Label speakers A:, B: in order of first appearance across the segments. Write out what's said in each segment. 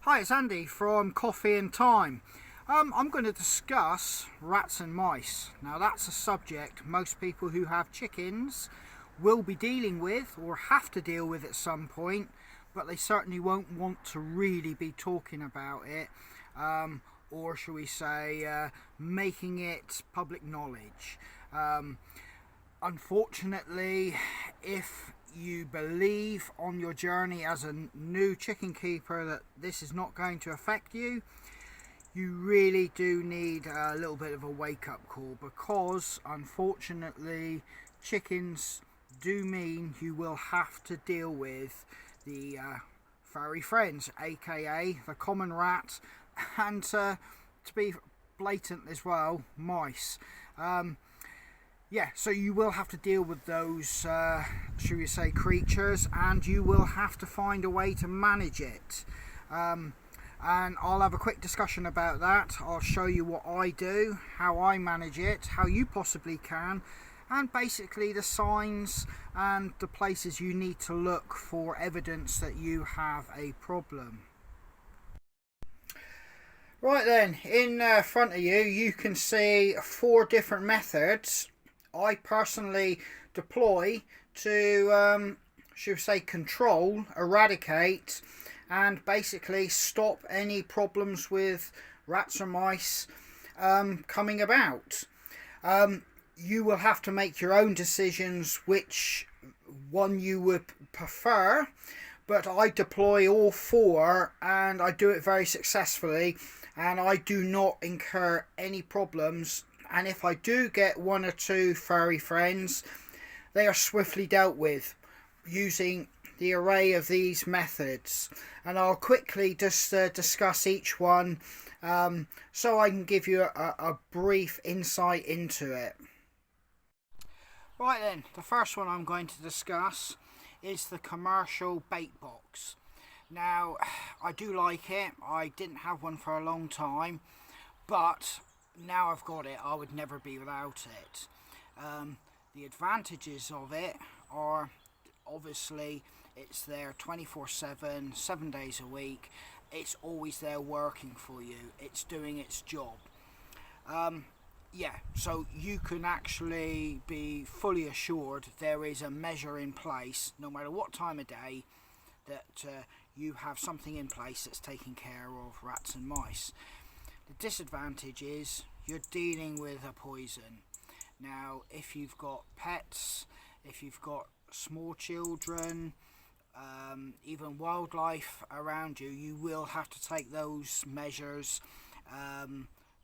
A: Hi, it's Andy from Coffee and Time. I'm going to discuss rats and mice. Now that's a subject most people who have chickens will be dealing with or have to deal with at some point, but they certainly won't want to really be talking about it, or shall we say making it public knowledge. Unfortunately, if you believe on your journey as a new chicken keeper that this is not going to affect you, you really do need a little bit of a wake-up call, because unfortunately chickens do mean you will have to deal with the furry friends, aka the common rat, and to be blatant as well, mice. So you will have to deal with those, should we say, creatures, and you will have to find a way to manage it. And I'll have a quick discussion about that. I'll show you what I do, how I manage it, how you possibly can, and basically the signs and the places you need to look for evidence that you have a problem. Right then, in front of you, you can see 4 different methods I personally deploy to, should we say, control, eradicate, and basically stop any problems with rats or mice coming about. You will have to make your own decisions which one you would prefer, but I deploy all 4 and I do it very successfully, and I do not incur any problems. And if I do get 1 or 2 furry friends, they are swiftly dealt with using the array of these methods. And I'll quickly just discuss each one so I can give you a brief insight into it. Right then, the first one I'm going to discuss is the commercial bait box. Now, I do like it. I didn't have one for a long time, but now I've got it, I would never be without it. The advantages of it are, obviously, it's there 24/7, 7 days a week. It's always there working for you. It's doing its job. So you can actually be fully assured there is a measure in place, no matter what time of day, that you have something in place that's taking care of rats and mice. The disadvantage is you're dealing with a poison. Now, if you've got pets, if you've got small children, even wildlife around you, you will have to take those measures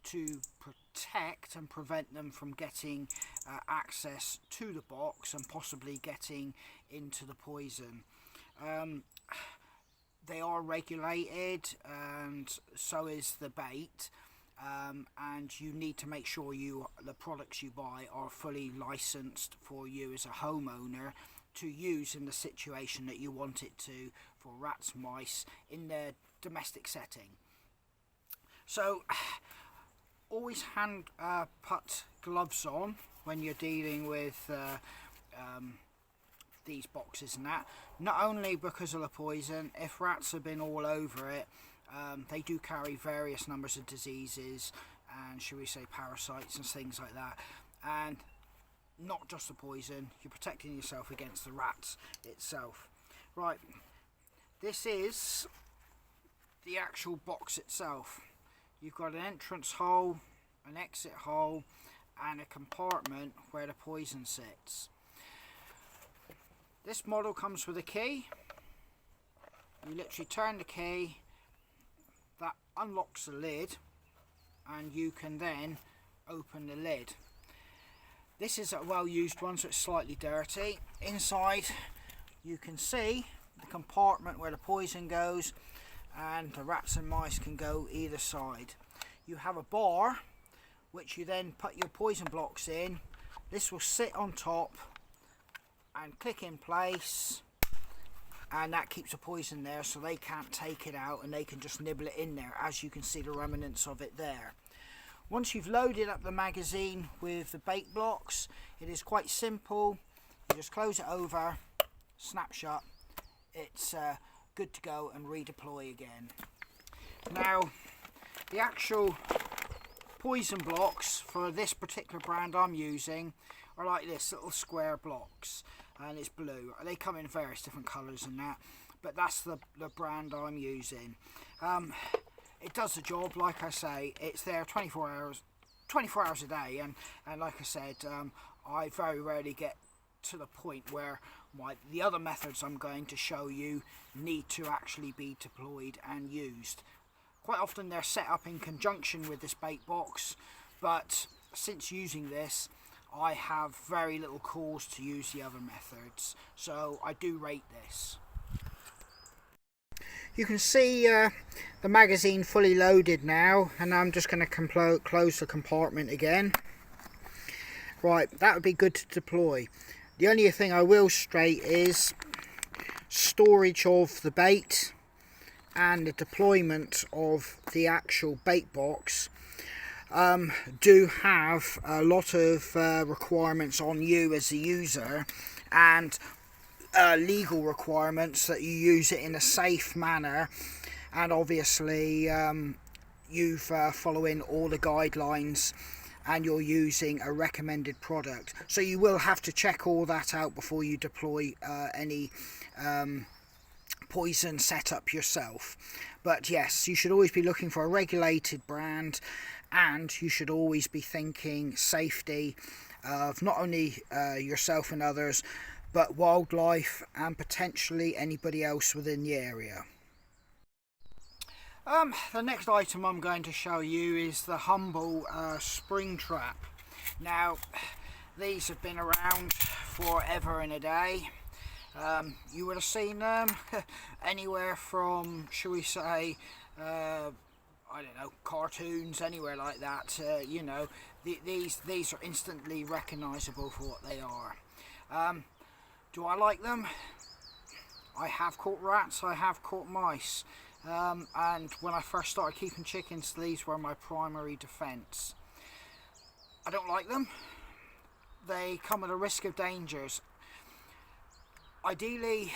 A: to protect and prevent them from getting access to the box and possibly getting into the poison. They are regulated, and so is the bait, and you need to make sure the products you buy are fully licensed for you as a homeowner to use in the situation that you want it to, for rats, mice, in the domestic setting. So always hand put gloves on when you're dealing with these boxes and that, not only because of the poison. If rats have been all over it, they do carry various numbers of diseases and, shall we say, parasites and things like that, and not just the poison, you're protecting yourself against the rats itself. Right, this is the actual box itself. You've got an entrance hole, an exit hole, and a compartment where the poison sits. This model comes with a key. You literally turn the key, that unlocks the lid, and you can then open the lid. This is a well used one, so it's slightly dirty. Inside you can see the compartment where the poison goes, and the rats and mice can go either side. You have a bar which you then put your poison blocks in. This will sit on top and click in place, and that keeps the poison there so they can't take it out, and they can just nibble it in there, as you can see the remnants of it there. Once you've loaded up the magazine with the bait blocks, it is quite simple. You just close it over, snap shut, it's good to go and redeploy again. Now, the actual poison blocks for this particular brand I'm using are like this, little square blocks, and it's blue. They come in various different colours and that, but that's the brand I'm using. It does the job, like I say. It's there 24 hours a day, and like I said, I very rarely get to the point where the other methods I'm going to show you need to actually be deployed and used. Quite often they're set up in conjunction with this bait box, but since using this I have very little cause to use the other methods, so I do rate this. You can see the magazine fully loaded now, and I'm just going to close the compartment again. Right, that would be good to deploy. The only thing I will state is storage of the bait and the deployment of the actual bait box do have a lot of requirements on you as the user, and legal requirements that you use it in a safe manner, and obviously you've following all the guidelines and you're using a recommended product. So you will have to check all that out before you deploy any poison setup yourself. But yes, you should always be looking for a regulated brand, and you should always be thinking safety of not only yourself and others, but wildlife and potentially anybody else within the area. The next item I'm going to show you is the Humble spring trap. Now, these have been around forever and a day. You would have seen them anywhere from, shall we say, I don't know, cartoons, anywhere like that. You know, these are instantly recognisable for what they are. Do I like them? I have caught rats, I have caught mice, and when I first started keeping chickens, these were my primary defence. I don't like them. They come at a risk of dangers. Ideally,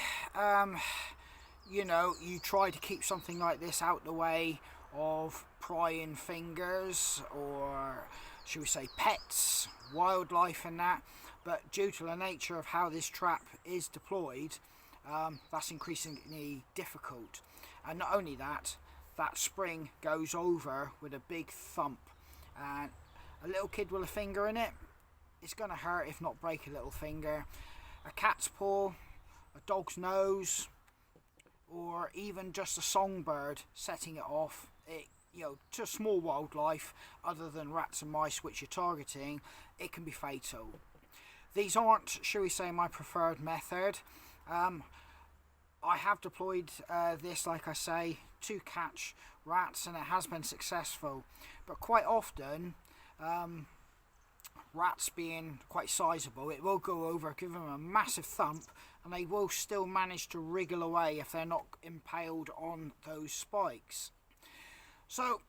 A: you know, you try to keep something like this out the way of prying fingers, or should we say pets, wildlife and that. But due to the nature of how this trap is deployed, that's increasingly difficult. And not only that, that spring goes over with a big thump, and a little kid with a finger in it, it's going to hurt, if not break a little finger. A cat's paw, a dog's nose, or even just a songbird setting it off, you know, to small wildlife other than rats and mice which you're targeting, it can be fatal. These aren't, shall we say, my preferred method. I have deployed this, like I say, to catch rats, and it has been successful. But quite often, rats being quite sizable, it will go over, give them a massive thump, and they will still manage to wriggle away if they're not impaled on those spikes. So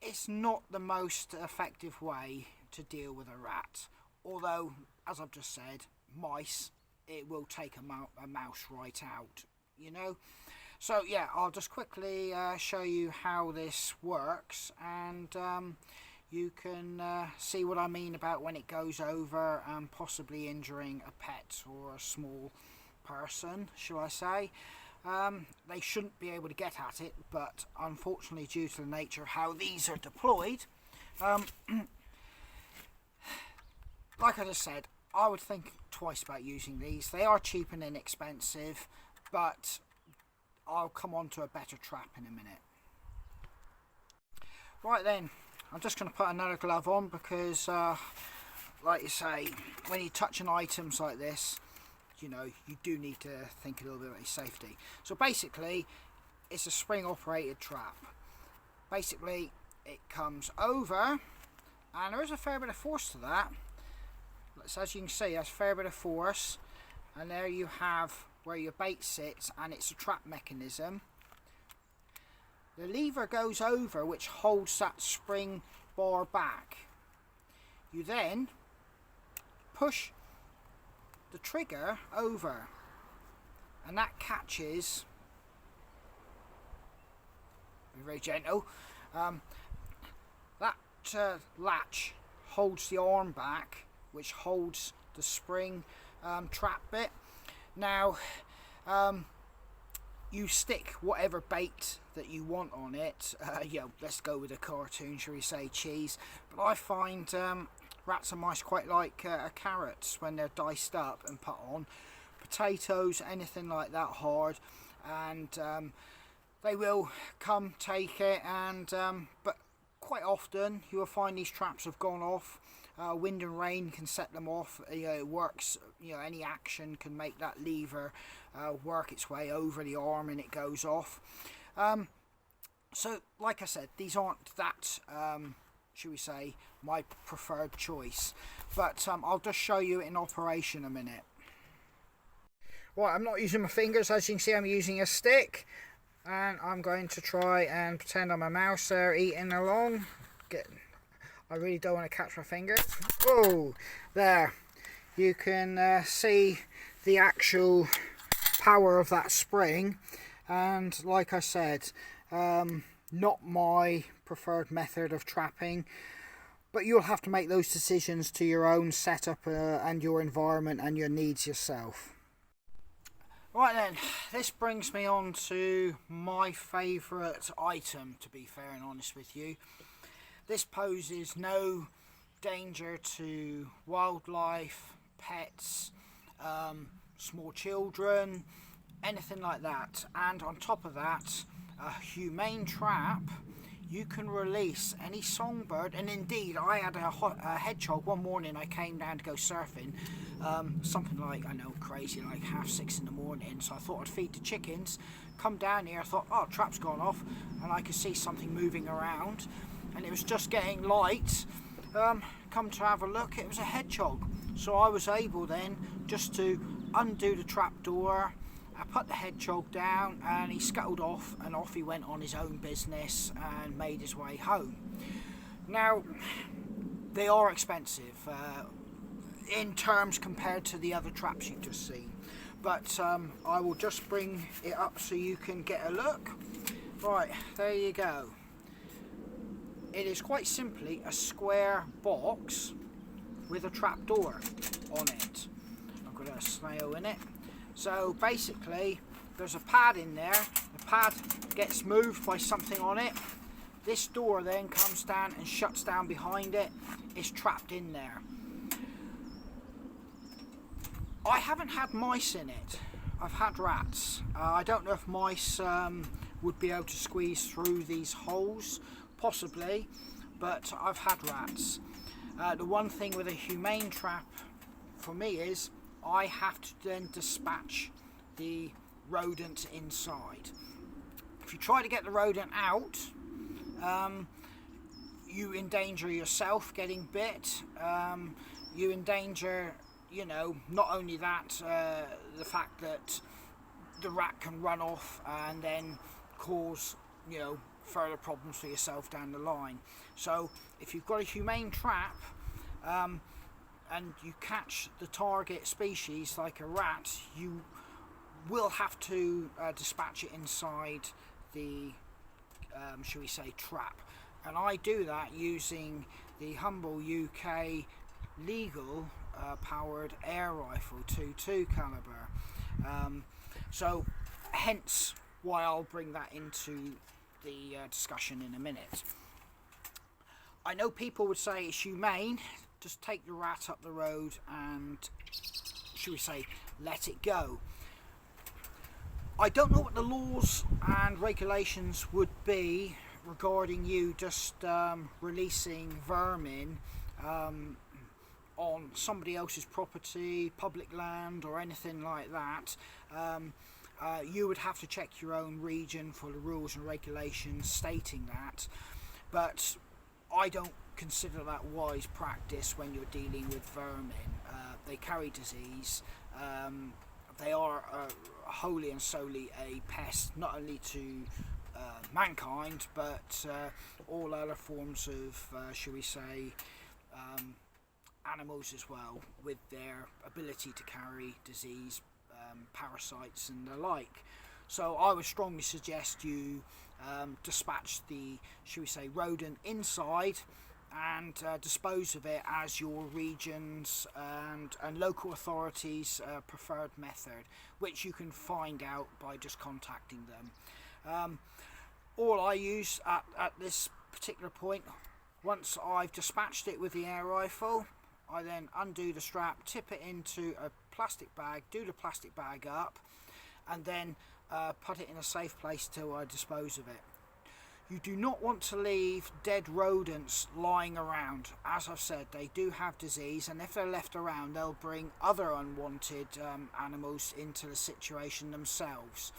A: it's not the most effective way to deal with a rat, although, as I've just said, mice, it will take a mouse right out, you know. So yeah, I'll just quickly show you how this works, and you can see what I mean about when it goes over and possibly injuring a pet or a small person, shall I say. They shouldn't be able to get at it, but unfortunately, due to the nature of how these are deployed, like I just said, I would think twice about using these. They are cheap and inexpensive, but I'll come on to a better trap in a minute. Right then, I'm just going to put another glove on because, like you say, when you're touching items like this, you know, you do need to think a little bit about your safety. So basically, it's a spring operated trap. Basically, it comes over, and there is a fair bit of force to that. So as you can see, there's a fair bit of force, and there you have where your bait sits, and it's a trap mechanism. The lever goes over, which holds that spring bar back. You then push the trigger over, and that catches very gentle. That latch holds the arm back, which holds the spring trap bit. Now, you stick whatever bait that you want on it. Let's go with a cartoon, shall we say cheese. But I find rats and mice quite like carrots when they're diced up and put on. Potatoes, anything like that hard, and they will come take it. And but quite often you will find these traps have gone off. Wind and rain can set them off. It works. Any action can make that lever work its way over the arm and it goes off. So, like I said, these aren't that, should we say, my preferred choice. But I'll just show you in operation a minute. Right, I'm not using my fingers. As you can see, I'm using a stick. And I'm going to try and pretend I'm a mouse there eating along. I really don't want to catch my finger. Oh, there. You can see the actual power of that spring. And like I said, not my preferred method of trapping. But you'll have to make those decisions to your own setup and your environment and your needs yourself. Right then, this brings me on to my favourite item, to be fair and honest with you. This poses no danger to wildlife, pets, small children, anything like that. And on top of that, a humane trap. You can release any songbird, and indeed I had a hedgehog one morning. I came down to go surfing, something like, I know, crazy, like 6:30 in the morning, so I thought I'd feed the chickens. Come down here, I thought, oh, trap's gone off, and I could see something moving around, and it was just getting light. Come to have a look, it was a hedgehog. So I was able then just to undo the trap door. I put the hedgehog down and he scuttled off, and off he went on his own business and made his way home. Now, they are expensive in terms compared to the other traps you've just seen. But I will just bring it up so you can get a look. Right, there you go. It is quite simply a square box with a trap door on it. I've got a snail in it. So basically, there's a pad in there. The pad gets moved by something on it. This door then comes down and shuts down behind it. It's trapped in there. I haven't had mice in it. I've had rats. I don't know if mice would be able to squeeze through these holes. Possibly, but I've had rats. The one thing with a humane trap for me is I have to then dispatch the rodent inside. If you try to get the rodent out, you endanger yourself getting bit. You endanger, not only that, the fact that the rat can run off and then cause, further problems for yourself down the line. So if you've got a humane trap, and you catch the target species like a rat, you will have to dispatch it inside the, shall we say, trap. And I do that using the Humble UK legal powered air rifle 22 caliber. So hence why I'll bring that into the discussion in a minute. I know people would say it's humane. Just take the rat up the road and, should we say, let it go. I don't know what the laws and regulations would be regarding you just releasing vermin on somebody else's property, public land or anything like that. You would have to check your own region for the rules and regulations stating that, but I don't consider that wise practice when you're dealing with vermin. They carry disease. They are wholly and solely a pest, not only to mankind, but all other forms of, shall we say, animals as well, with their ability to carry disease, parasites and the like. So I would strongly suggest you dispatch the, should we say, rodent inside, and dispose of it as your region's and local authorities' preferred method, which you can find out by just contacting them. All I use at this particular point, once I've dispatched it with the air rifle, I then undo the strap, tip it into a plastic bag, do the plastic bag up, and then put it in a safe place till I dispose of it. You do not want to leave dead rodents lying around. As I've said, they do have disease, and if they're left around, they'll bring other unwanted animals into the situation themselves,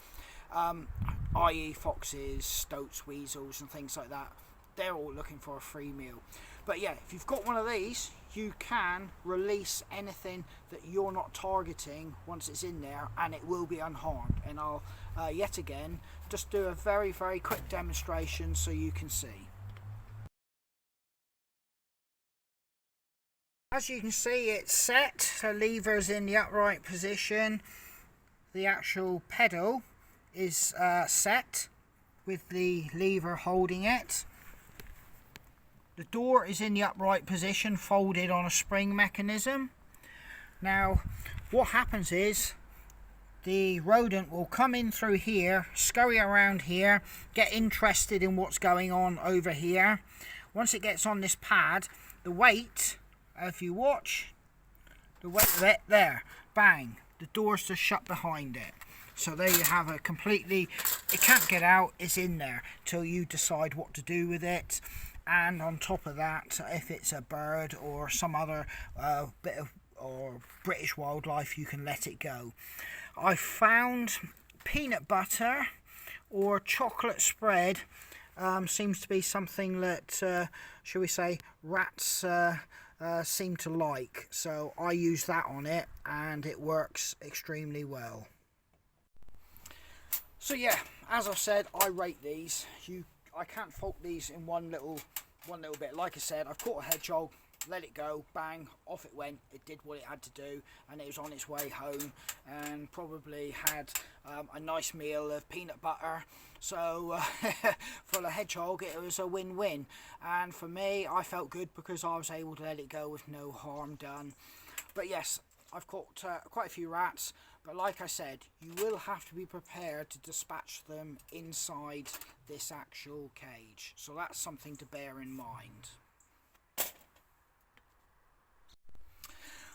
A: i.e. foxes, stoats, weasels and things like that. They're all looking for a free meal. But yeah, if you've got one of these, you can release anything that you're not targeting once it's in there, and it will be unharmed. And I'll yet again just do a very quick demonstration so you can see. As you can see, it's set. The lever's in the upright position. The actual pedal is set with the lever holding it. The door is in the upright position, folded on a spring mechanism. Now, what happens is the rodent will come in through here, scurry around here, get interested in what's going on over here. Once it gets on this pad, the weight, if you watch, the weight of it, there, bang, the door's just shut behind it. So there you have a completely, it can't get out, it's in there till you decide what to do with it. And on top of that, if it's a bird or some other bit of or British wildlife, you can let it go. I found peanut butter or chocolate spread seems to be something that, shall we say, rats seem to like. So I use that on it, and it works extremely well. So yeah, as I've said, I rate these. I can't fault these in one little bit. Like I said, I've caught a hedgehog, let it go, bang, off it went. It did what it had to do, and it was on its way home, and probably had a nice meal of peanut butter. So for the hedgehog, it was a win-win, and for me, I felt good because I was able to let it go with no harm done. But yes, I've caught quite a few rats. But like I said, you will have to be prepared to dispatch them inside this actual cage. So that's something to bear in mind.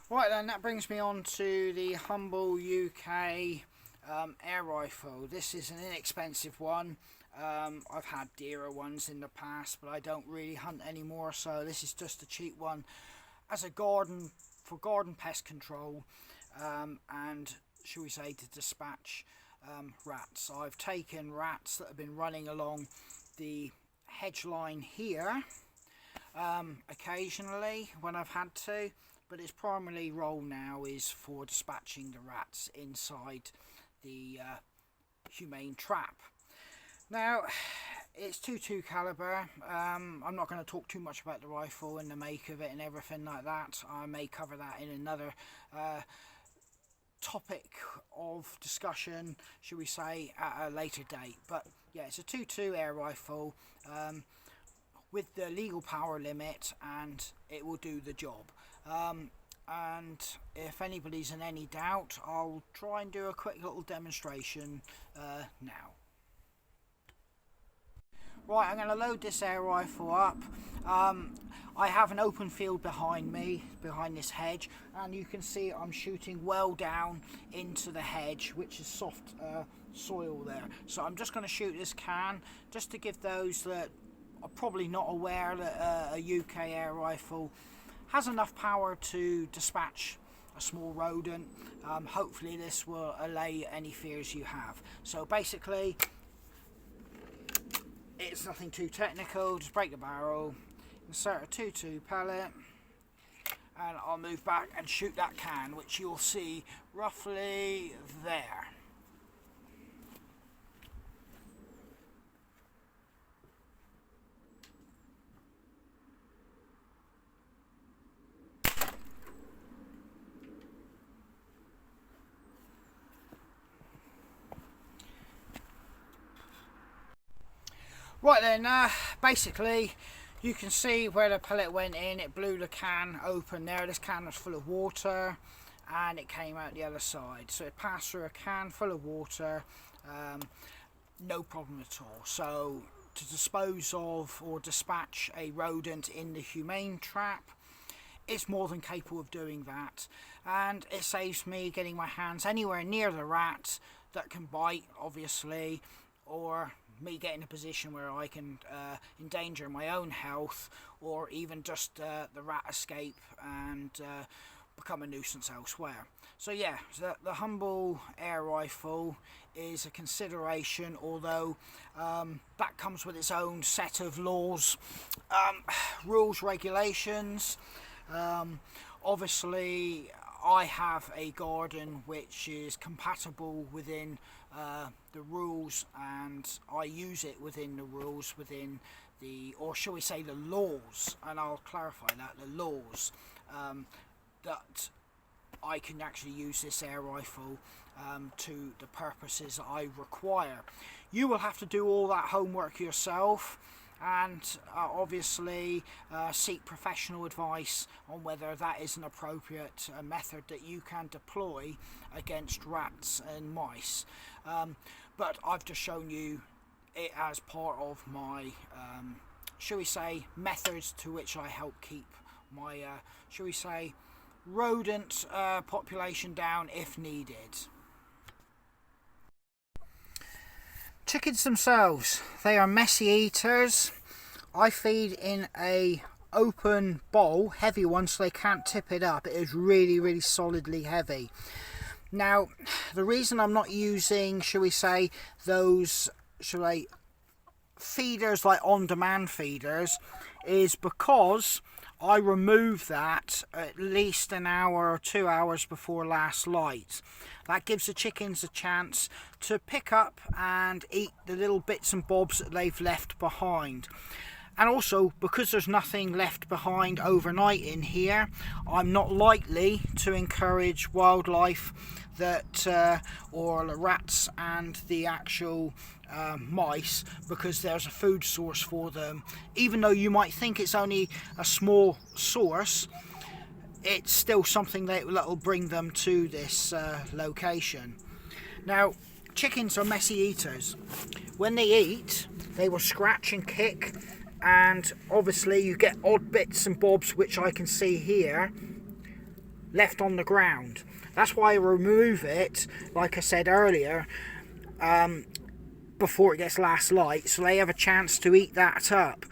A: Right then, that brings me on to the Humble UK air rifle. This is an inexpensive one. I've had dearer ones in the past, but I don't really hunt anymore. So this is just a cheap one as a garden pest control, and shall we say, to dispatch rats. I've taken rats that have been running along the hedge line here occasionally when I've had to, but its primary role now is for dispatching the rats inside the humane trap. Now, it's .22 caliber. I'm not going to talk too much about the rifle and the make of it and everything like that. I may cover that in another topic of discussion, should we say, at a later date. But yeah, it's a .22 air rifle with the legal power limit, and it will do the job. And if anybody's in any doubt, I'll try and do a quick little demonstration now. Right, I'm going to load this air rifle up. I have an open field behind me, behind this hedge, and you can see I'm shooting well down into the hedge, which is soft soil there. So I'm just going to shoot this can, just to give those that are probably not aware that a UK air rifle has enough power to dispatch a small rodent. Hopefully this will allay any fears you have. So basically, it's nothing too technical. Just break the barrel, insert a .22 pellet, and I'll move back and shoot that can, which you'll see roughly there. Right then, basically you can see where the pellet went in. It blew the can open there. This can was full of water and it came out the other side. So it passed through a can full of water, no problem at all. So to dispose of or dispatch a rodent in the humane trap, it's more than capable of doing that, and it saves me getting my hands anywhere near the rat that can bite, obviously, or me get in a position where I can endanger my own health, or even just the rat escape and become a nuisance elsewhere. So yeah, the humble air rifle is a consideration, although that comes with its own set of laws, rules, regulations. Obviously I have a garden which is compatible within the rules, and I use it within the rules, within the, or shall we say the laws, and I'll clarify that, the laws, that I can actually use this air rifle to the purposes that I require. You will have to do all that homework yourself, and obviously seek professional advice on whether that is an appropriate method that you can deploy against rats and mice. But I've just shown you it as part of my, shall we say, methods to which I help keep my, shall we say, rodent population down if needed. Chickens themselves, they are messy eaters. I feed in a open bowl, heavy one, so they can't tip it up. It is really solidly heavy. Now the reason I'm not using, shall we say, those feeders like on-demand feeders is because I remove that at least an hour or 2 hours before last light. That gives the chickens a chance to pick up and eat the little bits and bobs that they've left behind. And also, because there's nothing left behind overnight in here, I'm not likely to encourage wildlife that, or the rats and the actual mice, because there's a food source for them. Even though you might think it's only a small source, it's still something that will bring them to this location. Now, chickens are messy eaters. When they eat, they will scratch and kick, and obviously you get odd bits and bobs, which I can see here, left on the ground. That's why I remove it, like I said earlier, before it gets last light, so they have a chance to eat that up.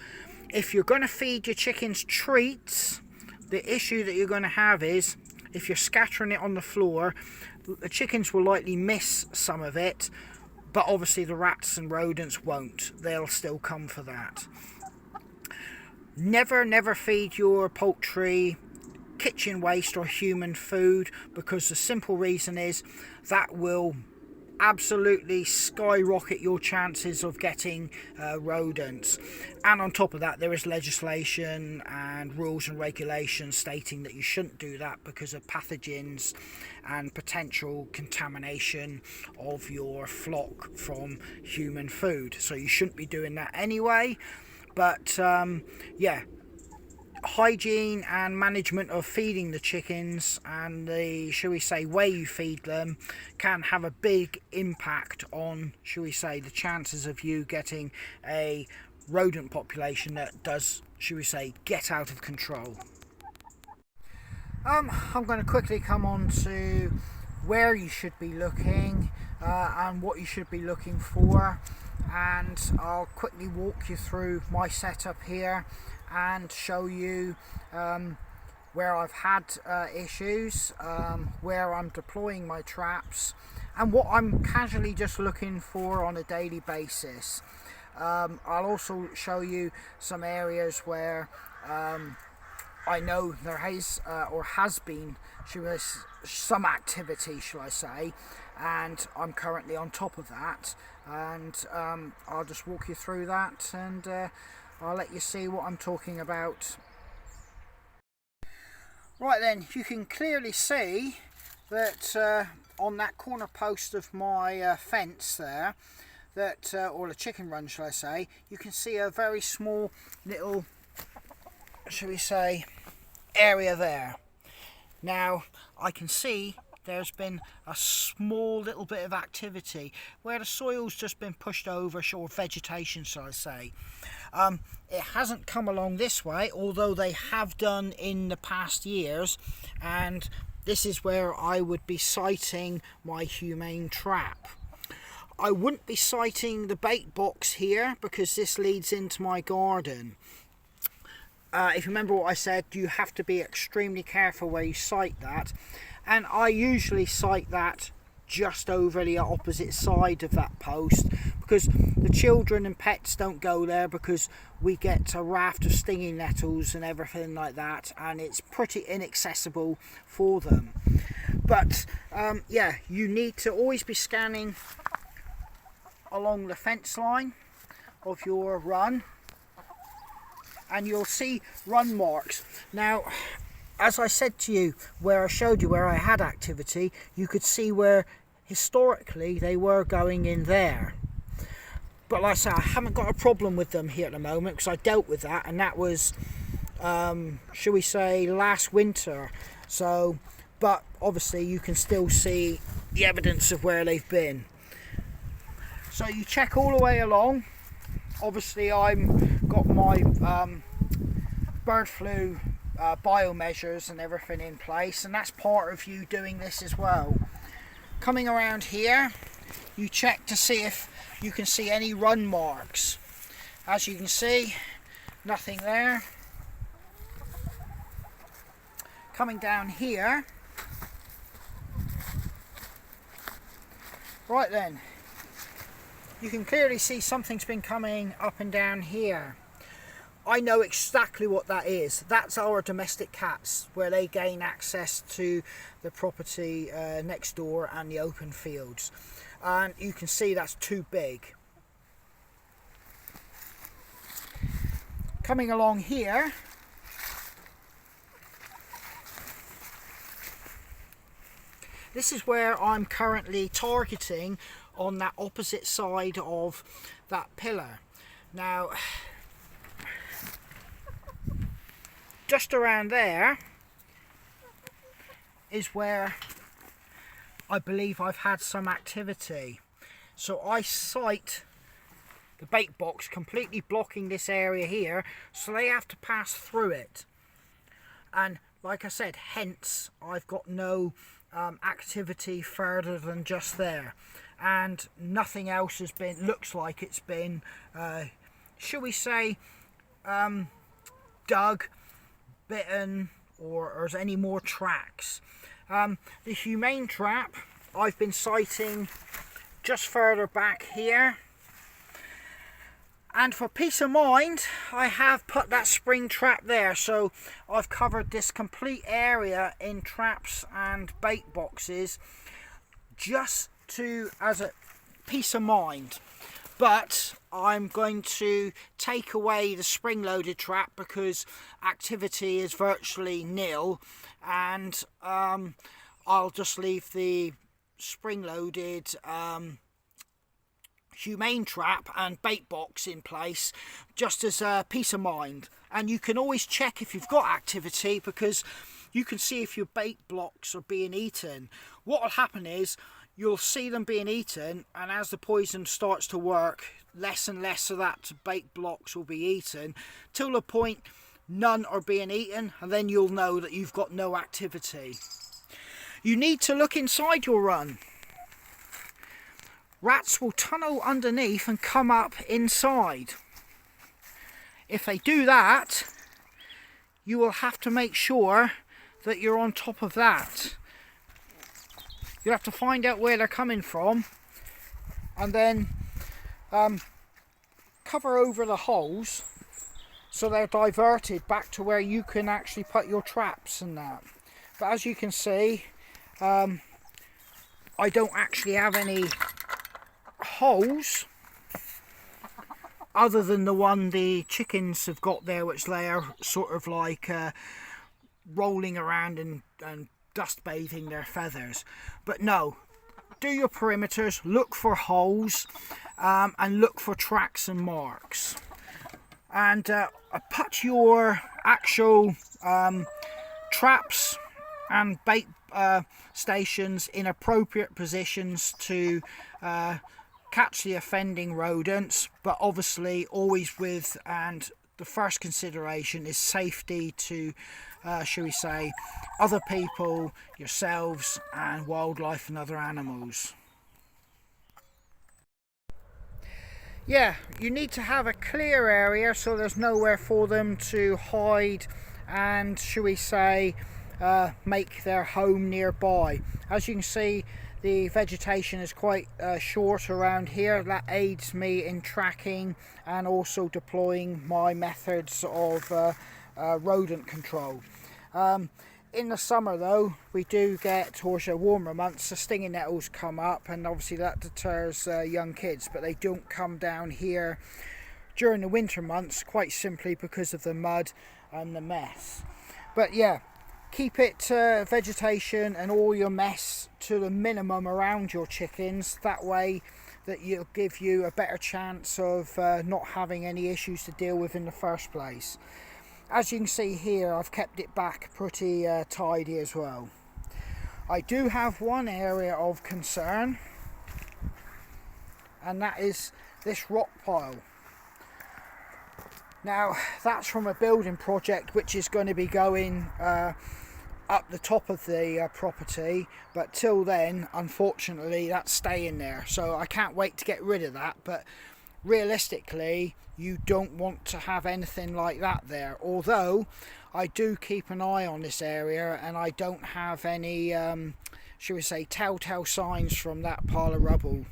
A: If you're going to feed your chickens treats, the issue that you're going to have is, if you're scattering it on the floor, the chickens will likely miss some of it, but obviously the rats and rodents won't. They'll still come for that. Never feed your poultry kitchen waste or human food, because the simple reason is that will absolutely skyrocket your chances of getting rodents. And on top of that, there is legislation and rules and regulations stating that you shouldn't do that because of pathogens and potential contamination of your flock from human food. So you shouldn't be doing that anyway. But yeah, hygiene and management of feeding the chickens and the, shall we say, way you feed them can have a big impact on, shall we say, the chances of you getting a rodent population that does, shall we say, get out of control. I'm going to quickly come on to where you should be looking and what you should be looking for, and I'll quickly walk you through my setup here and show you where I've had issues, where I'm deploying my traps, and what I'm casually just looking for on a daily basis. I'll also show you some areas where I know there is or has been some activity, shall I say, and I'm currently on top of that, and I'll just walk you through that, and I'll let you see what I'm talking about. Right then, you can clearly see that on that corner post of my fence there, that, or the chicken run shall I say, you can see a very small little, shall we say, area there. Now I can see there's been a small little bit of activity where the soil's just been pushed over, or vegetation shall I say. It hasn't come along this way, although they have done in the past years, and this is where I would be sighting my humane trap. I wouldn't be sighting the bait box here because this leads into my garden. If you remember what I said, you have to be extremely careful where you sight that, and I usually sight that just over the opposite side of that post, because the children and pets don't go there, because we get a raft of stinging nettles and everything like that, and it's pretty inaccessible for them. But yeah, you need to always be scanning along the fence line of your run, and you'll see run marks. Now, as I said to you, where I showed you where I had activity, you could see where historically they were going in there. But like I say, I haven't got a problem with them here at the moment, because I dealt with that, and that was, shall we say, last winter. So, but obviously you can still see the evidence of where they've been. So you check all the way along. Obviously I've got my bird flu biomeasures and everything in place, and that's part of you doing this as well. Coming around here, you check to see if you can see any run marks. As you can see, nothing there. Coming down here, right then, you can clearly see something's been coming up and down here. I know exactly what that is. That's our domestic cats, where they gain access to the property next door and the open fields. And you can see that's too big. Coming along here, this is where I'm currently targeting, on that opposite side of that pillar. Now, just around there is where I believe I've had some activity. So I sight the bait box completely blocking this area here, so they have to pass through it. And like I said, hence I've got no activity further than just there, and nothing else has been, looks like it's been, shall we say, dug, bitten, or there's any more tracks. The humane trap I've been sighting just further back here, and for peace of mind I have put that spring trap there, so I've covered this complete area in traps and bait boxes just to, as a peace of mind. But I'm going to take away the spring-loaded trap because activity is virtually nil, and I'll just leave the spring-loaded humane trap and bait box in place, just as a peace of mind. And you can always check if you've got activity, because you can see if your bait blocks are being eaten. What will happen is you'll see them being eaten, and as the poison starts to work, less and less of that bait blocks will be eaten, till the point none are being eaten, and then you'll know that you've got no activity. You need to look inside your run. Rats will tunnel underneath and come up inside. If they do that, you will have to make sure that you're on top of that. You'll have to find out where they're coming from, and then cover over the holes so they're diverted back to where you can actually put your traps and that. But as you can see, I don't actually have any holes other than the one the chickens have got there, which they are sort of like rolling around and dust bathing their feathers. But no, do your perimeters, look for holes, and look for tracks and marks. And put your actual traps and bait stations in appropriate positions to catch the offending rodents, but obviously always with, and the first consideration is safety to shall we say, other people, yourselves, and wildlife and other animals. Yeah, you need to have a clear area so there's nowhere for them to hide and, shall we say, make their home nearby. As you can see, the vegetation is quite short around here. That aids me in tracking and also deploying my methods of rodent control. In the summer though, we do get, towards the warmer months, the stinging nettles come up, and obviously that deters young kids, but they don't come down here during the winter months, quite simply because of the mud and the mess. But yeah, keep it vegetation and all your mess to the minimum around your chickens. That way that you'll give you a better chance of not having any issues to deal with in the first place. As you can see here, I've kept it back pretty tidy as well. I do have one area of concern, and that is this rock pile. Now, that's from a building project which is going to be going up the top of the property, but till then, unfortunately, that's staying there. So I can't wait to get rid of that, but realistically, you don't want to have anything like that there. Although I do keep an eye on this area, and I don't have any shall we say, telltale signs from that pile of rubble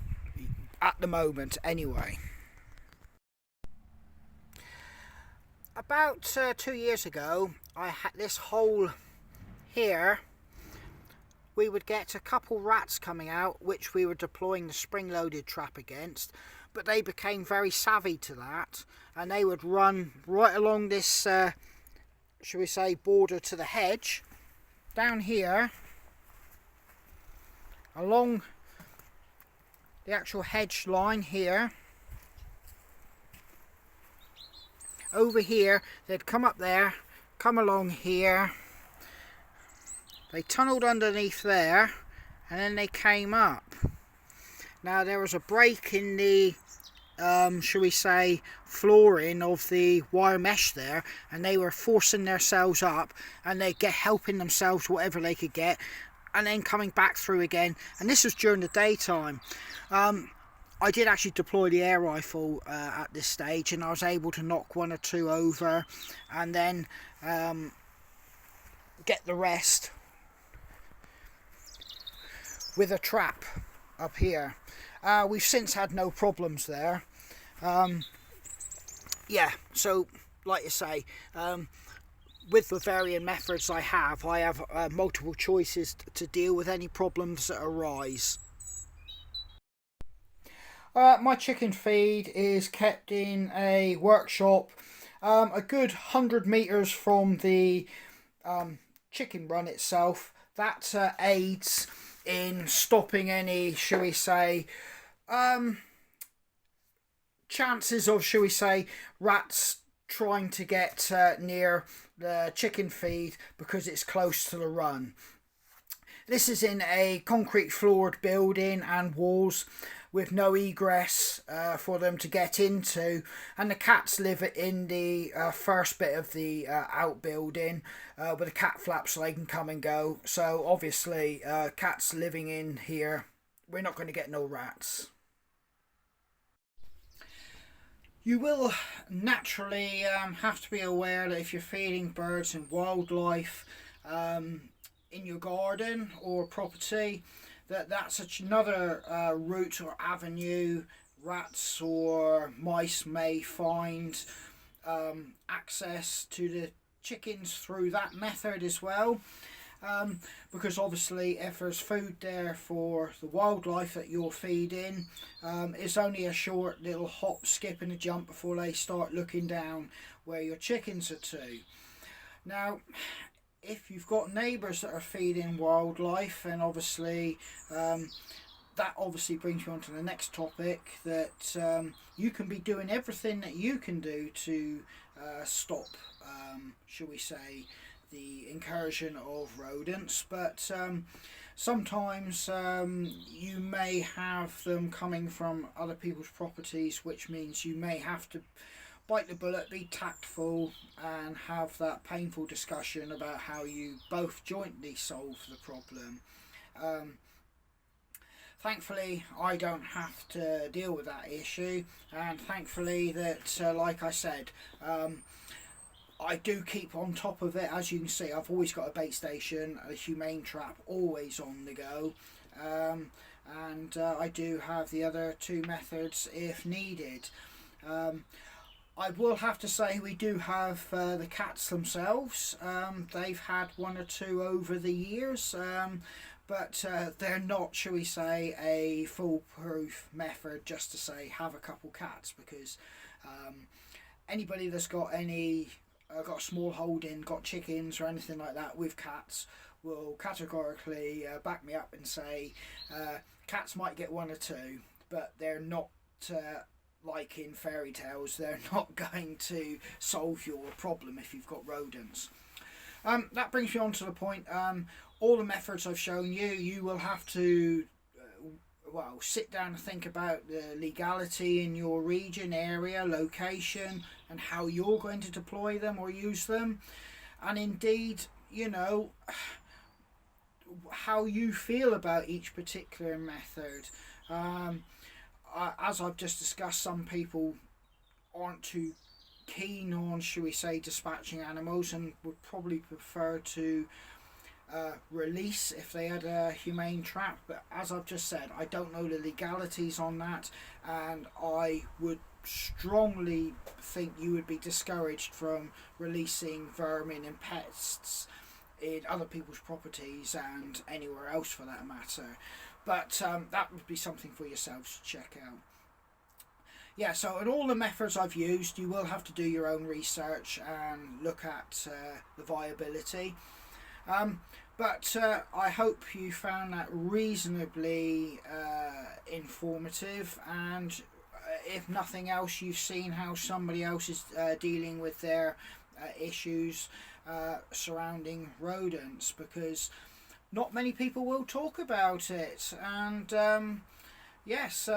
A: at the moment anyway. About 2 years ago, I had this hole here. We would get a couple rats coming out, which we were deploying the spring-loaded trap against, but they became very savvy to that, and they would run right along this, shall we say, border to the hedge, down here, along the actual hedge line here, over here. They'd come up there, come along here, they tunnelled underneath there, and then they came up. Now there was a break in the shall we say, flooring of the wire mesh there, and they were forcing themselves up, and they get helping themselves whatever they could get, and then coming back through again. And this was during the daytime. I did actually deploy the air rifle at this stage, and I was able to knock one or two over, and then get the rest with a trap up here. We've since had no problems there. Yeah, so like I say, with the varying methods I have multiple choices to deal with any problems that arise. My chicken feed is kept in a workshop a good 100 metres from the chicken run itself. That aids in stopping any, shall we say, chances of, shall we say, rats trying to get near the chicken feed because it's close to the run. This is in a concrete floored building and walls with no egress for them to get into, and the cats live in the first bit of the outbuilding with a cat flap so they can come and go. So obviously cats living in here, we're not going to get no rats. You will naturally have to be aware that if you're feeding birds and wildlife in your garden or property, that's another route or avenue rats or mice may find access to the chickens through that method as well. Because obviously if there's food there for the wildlife that you're feeding, it's only a short little hop, skip and a jump before they start looking down where your chickens are to. Now, if you've got neighbours that are feeding wildlife, and obviously that obviously brings me on to the next topic, that you can be doing everything that you can do to stop, shall we say, the incursion of rodents, but sometimes you may have them coming from other people's properties, which means you may have to bite the bullet, be tactful, and have that painful discussion about how you both jointly solve the problem. Um, Thankfully, I don't have to deal with that issue, and thankfully that, like I said, I do keep on top of it. As you can see, I've always got a bait station, a humane trap, always on the go, and I do have the other two methods if needed. I will have to say we do have the cats themselves. They've had one or two over the years, but they're not, shall we say, a foolproof method just to say have a couple cats, because anybody that's got got a small holding, got chickens or anything like that with cats will categorically back me up and say cats might get one or two, but they're not like in fairy tales, they're not going to solve your problem if you've got rodents. That brings me on to the point, all the methods I've shown you, you will have to sit down and think about the legality in your region, area, location, and how you're going to deploy them or use them, and indeed, you know, how you feel about each particular method. As I've just discussed, some people aren't too keen on, shall we say, dispatching animals and would probably prefer to release if they had a humane trap, but as I've just said, I don't know the legalities on that, and I would strongly think you would be discouraged from releasing vermin and pests in other people's properties and anywhere else for that matter, but that would be something for yourselves to check out. Yeah, so in all the methods I've used, you will have to do your own research and look at the viability. But I hope you found that reasonably informative, and if nothing else, you've seen how somebody else is dealing with their issues surrounding rodents, because not many people will talk about it. And yes,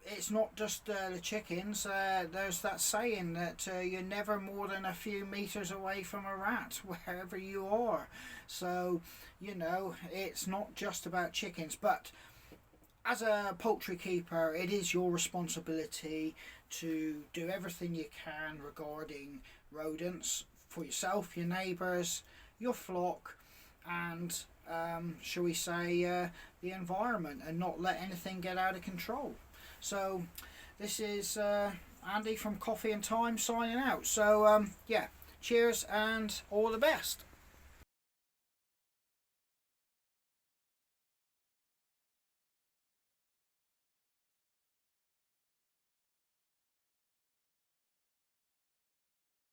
A: it's not just the chickens. There's that saying that you're never more than a few meters away from a rat wherever you are. So, you know, it's not just about chickens, but as a poultry keeper, it is your responsibility to do everything you can regarding rodents for yourself, your neighbours, your flock, and shall we say the environment, and not let anything get out of control. So this is Andy from Coffee and Time signing out. So yeah, cheers and all the best.